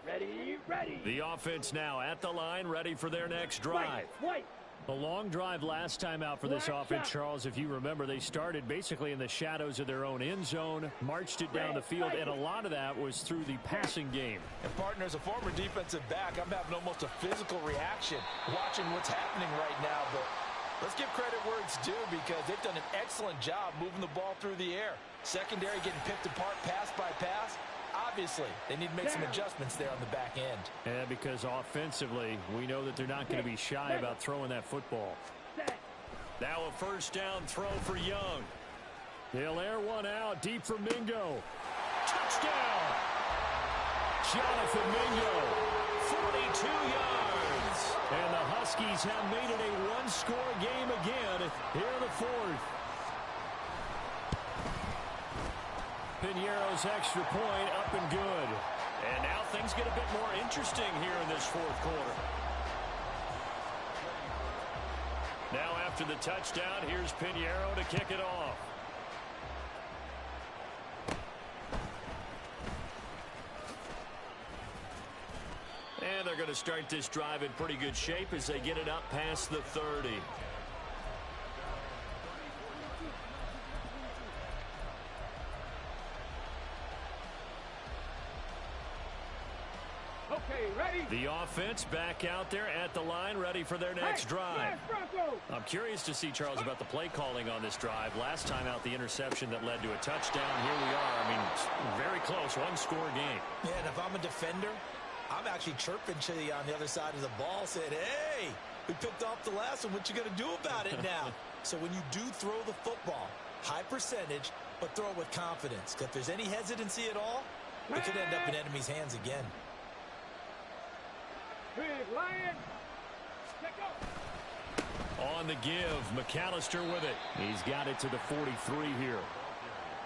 Ready, ready. The offense now at the line, ready for their next drive. White. A long drive last time out for this offense, Charles. If you remember, they started basically in the shadows of their own end zone, marched it down the field, and a lot of that was through the passing game. And, partner, as a former defensive back, I'm having almost a physical reaction watching what's happening right now. But let's give credit where it's due because they've done an excellent job moving the ball through the air. Secondary getting picked apart pass by pass. Obviously, they need to make some adjustments there on the back end. Yeah, because offensively, we know that they're not going to be shy about throwing that football. Now a first down throw for Young. He'll air one out deep for Mingo. Touchdown! Jonathan Mingo. 42 yards. And the Huskies have made it a one-score game again here in the fourth. Piñeiro's extra point up and good. And now things get a bit more interesting here in this fourth quarter. Now after the touchdown, here's Piñeiro to kick it off. And they're going to start this drive in pretty good shape as they get it up past the 30. Okay, ready? The offense back out there at the line, ready for their next drive. I'm curious to see, Charles, about the play calling on this drive. Last time out, the interception that led to a touchdown. Here we are. I mean, very close, one-score game. Yeah, and if I'm a defender, I'm actually chirping to you on the other side of the ball, saying, hey, we picked off the last one. What you going to do about it now? So when you do throw the football, high percentage, but throw it with confidence. Because if there's any hesitancy at all, it could end up in enemy's hands again. Big Lion. Check up. On the give, McAllister with it. He's got it to the 43 here.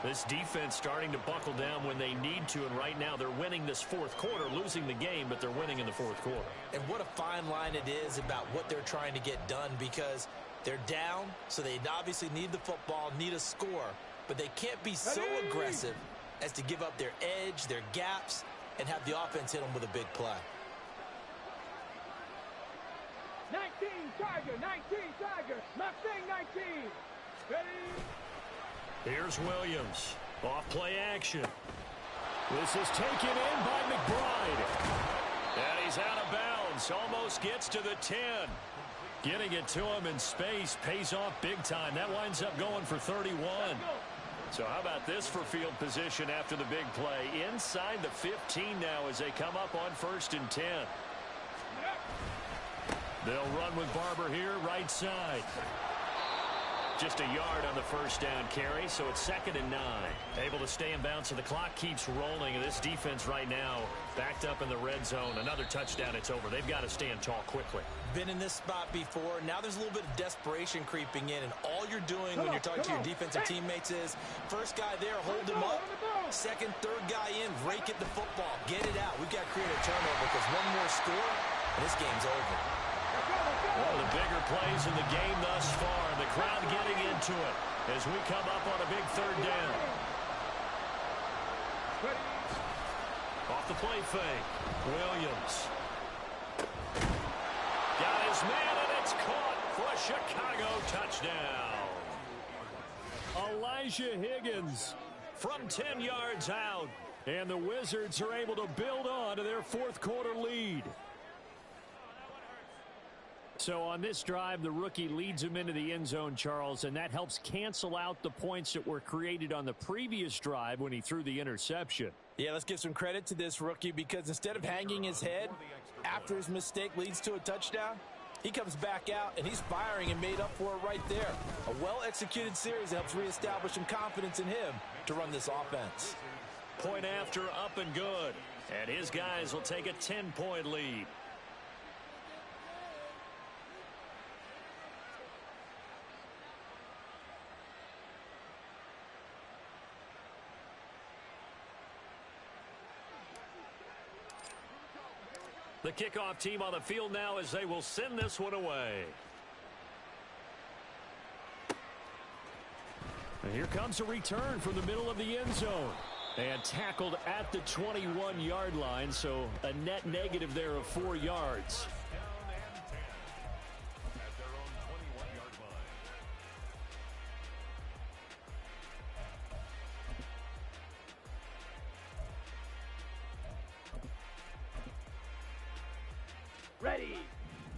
This defense starting to buckle down when they need to, and right now they're winning this fourth quarter, losing the game, but they're winning in the fourth quarter. And what a fine line it is about what they're trying to get done because they're down, so they obviously need the football, need a score, but they can't be so aggressive as to give up their edge, their gaps, and have the offense hit them with a big play. 19 Tiger, 19 Tiger, Mustang 19. Ready? Here's Williams. Off play action. This is taken in by McBride. And he's out of bounds. Almost gets to the 10. Getting it to him in space pays off big time. That winds up going for 31. So how about this for field position after the big play? Inside the 15 now as they come up on 1st and 10. They'll run with Barber here, right side. Just a yard on the first down carry, so it's 2nd and 9. Able to stay in bounds, so the clock keeps rolling. And this defense right now backed up in the red zone. Another touchdown, it's over. They've got to stand tall quickly. Been in this spot before. Now there's a little bit of desperation creeping in, and all you're doing when you're talking to your defensive teammates is first guy there, hold him up. Second, third guy in, rake at the football. Get it out. We've got to create a turnover because one more score, and this game's over. One of the bigger plays in the game thus far. The crowd getting into it as we come up on a big 3rd down. Off the play fake. Williams. Got his man, and it's caught for a Chicago touchdown. Elijah Higgins From 10 yards out. and the Wizards are able to build on to their fourth quarter lead. So on this drive, the rookie leads him into the end zone, Charles, and that helps cancel out the points that were created on the previous drive when he threw the interception. Yeah, let's give some credit to this rookie because instead of hanging his head after his mistake leads to a touchdown, he comes back out and he's firing and made up for it right there. A well-executed series that helps reestablish some confidence in him to run this offense. Point after, up and good. And his guys will take a 10-point lead. The kickoff team on the field now as they will send this one away. And here comes a return from the middle of the end zone. And tackled at the 21-yard line, so a net negative there of 4 yards. Ready.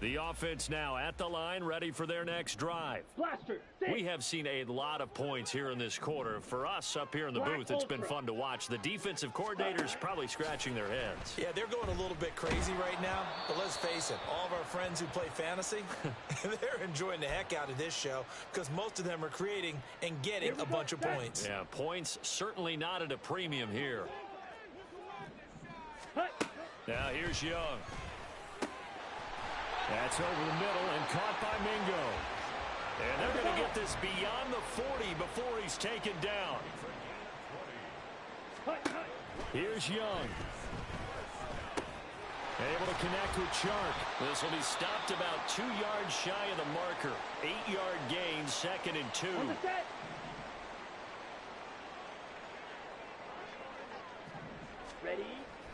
The offense now at the line, ready for their next drive. Blaster. We have seen a lot of points here in this quarter. For us up here in the booth, it's been fun to watch. The defensive coordinators probably scratching their heads. Yeah, they're going a little bit crazy right now, but let's face it, all of our friends who play fantasy, they're enjoying the heck out of this show because most of them are creating and getting a bunch of points. Yeah, points certainly not at a premium here. Now here's Young. That's over the middle and caught by Mingo. And they're going to get this beyond the 40 before he's taken down. Here's Young. Able to connect with Chark. This will be stopped about 2 yards shy of the marker. 8-yard gain, 2nd and 2. Ready.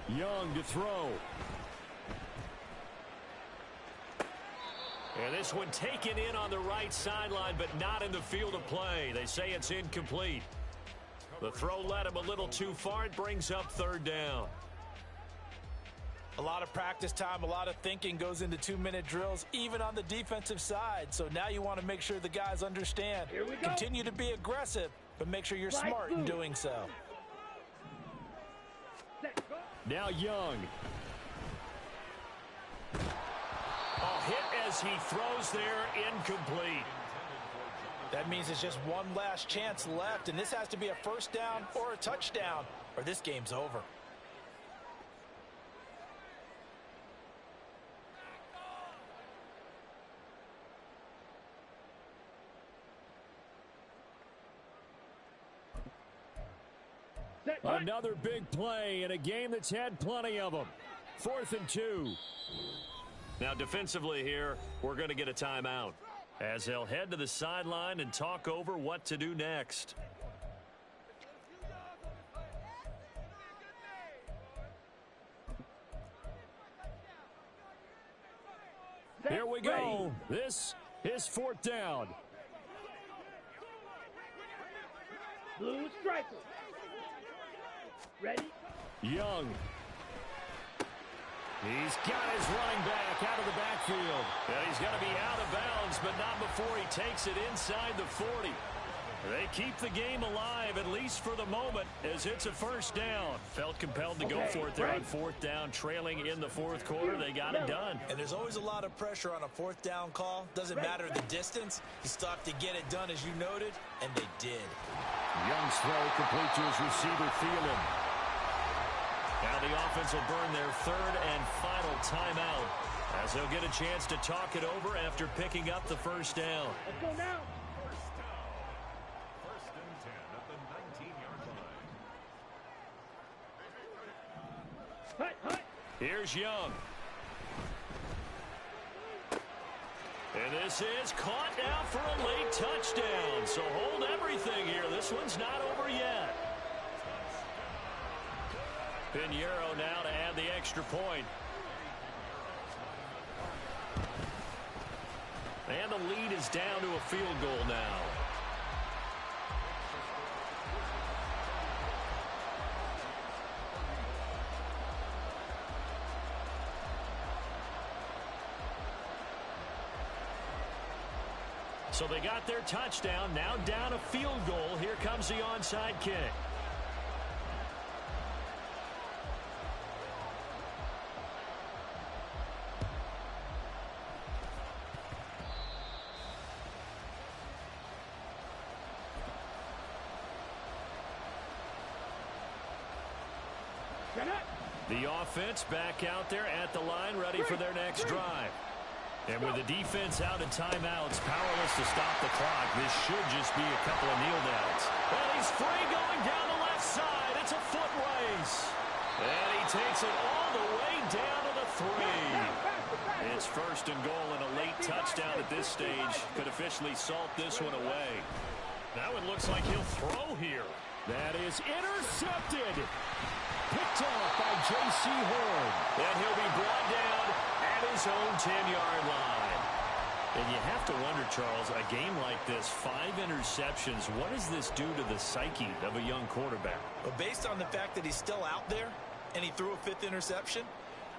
Young to throw. And this one taken in on the right sideline, but not in the field of play. They say it's incomplete. The throw led him a little too far. It brings up 3rd down. A lot of practice time, a lot of thinking goes into 2-minute drills, even on the defensive side. So now you want to make sure the guys understand. Here we go. Continue to be aggressive, but make sure you're smart in doing so. Now Young. Hit as he throws there, incomplete. That means it's just one last chance left, and this has to be a 1st down or a touchdown, or this game's over. Another big play in a game that's had plenty of them. 4th and 2. Now defensively here, we're going to get a timeout as they'll head to the sideline and talk over what to do next. Here we go. This is 4th down. Blue striker. Ready. Young. He's got his running back out of the backfield. And he's going to be out of bounds, but not before he takes it inside the 40. They keep the game alive, at least for the moment, as it's a 1st down. Felt compelled to go for it there on 4th down, trailing in the 4th quarter. They got it done. And there's always a lot of pressure on a 4th down call. Doesn't matter the distance. You still have to get it done, as you noted, and they did. Young's throw complete to his receiver, Thielen. Now the offense will burn their 3rd and final timeout as they'll get a chance to talk it over after picking up the 1st down. Let's go now. 1st and 10 at the 19-yard line. Here's Young. And this is caught now for a late touchdown. So hold everything here. This one's not over yet. Pinheiro now to add the extra point. And the lead is down to a field goal now. So they got their touchdown, now down a field goal. Here comes the onside kick. The offense back out there at the line, ready for their next drive. And with the defense out of timeouts, powerless to stop the clock, this should just be a couple of kneel downs. Well, he's free going down the left side. It's a foot race. And he takes it all the way down to the 3. It's 1st and goal and a late touchdown at this stage. Could officially salt this one away. Now it looks like he'll throw here. That is intercepted. Picked off by J.C. Horn. And he'll be brought down at his own 10-yard line. And you have to wonder, Charles, a game like this, 5 interceptions, what does this do to the psyche of a young quarterback? But based on the fact that he's still out there and he threw a 5th interception,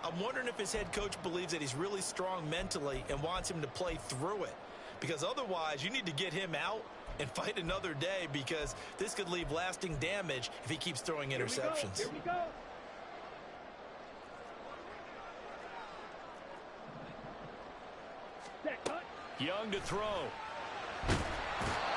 I'm wondering if his head coach believes that he's really strong mentally and wants him to play through it. Because otherwise, you need to get him out and fight another day, because this could leave lasting damage if he keeps throwing interceptions. Here we go. Set, cut. Young to throw.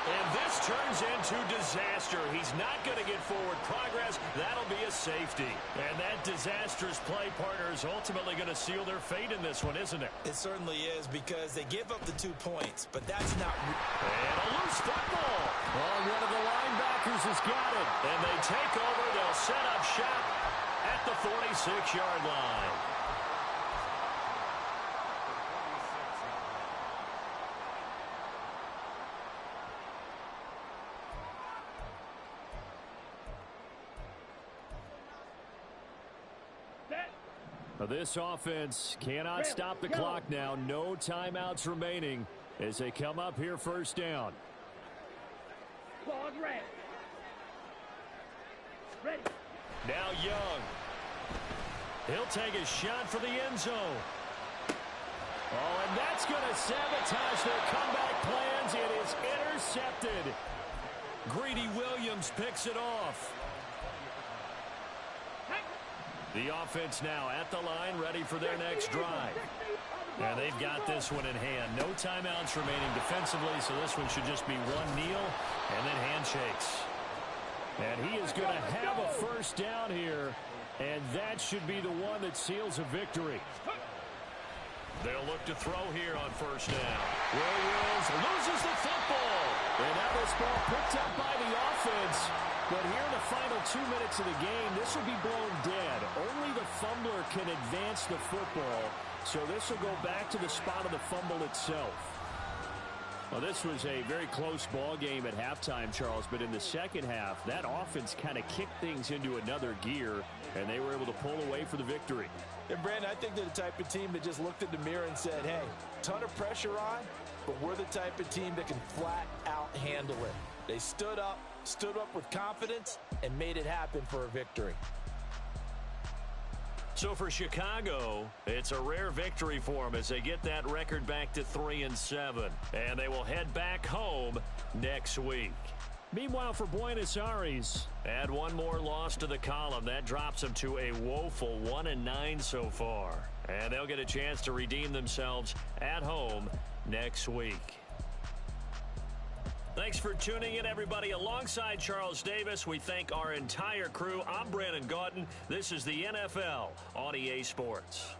And this turns into disaster. He's not going to get forward progress. That'll be a safety. And that disastrous play partner is ultimately going to seal their fate in this one, isn't it? It certainly is, because they give up the 2 points, but that's not... And a loose football. Oh, one of the linebackers has got it. And they take over. They'll set up shop at the 46-yard line. This offense cannot stop the clock now. No timeouts remaining as they come up here first down. Claws red. Ready. Now Young. He'll take a shot for the end zone. Oh, and that's going to sabotage their comeback plans. It is intercepted. Greedy Williams picks it off. The offense now at the line, ready for their next drive. And they've got this one in hand. No timeouts remaining defensively, so this one should just be one kneel and then handshakes. And he is going to have a first down here, and that should be the one that seals a victory. They'll look to throw here on first down. Williams loses the football. And now this ball picked up by the offense. But here in the final 2 minutes of the game, this will be blown dead. Only the fumbler can advance the football. So this will go back to the spot of the fumble itself. Well, this was a very close ball game at halftime, Charles. But in the second half, that offense kind of kicked things into another gear. And they were able to pull away for the victory. And, Brandon, I think they're the type of team that just looked in the mirror and said, hey, ton of pressure on, but we're the type of team that can flat out handle it. They stood up with confidence, and made it happen for a victory. So for Chicago, it's a rare victory for them as they get that record back to 3-7. And they will head back home next week. Meanwhile, for Buenos Aires, add one more loss to the column. That drops them to a woeful 1-9 so far. And they'll get a chance to redeem themselves at home next week. Thanks for tuning in, everybody. Alongside Charles Davis, we thank our entire crew. I'm Brandon Gaudin. This is the NFL on EA Sports.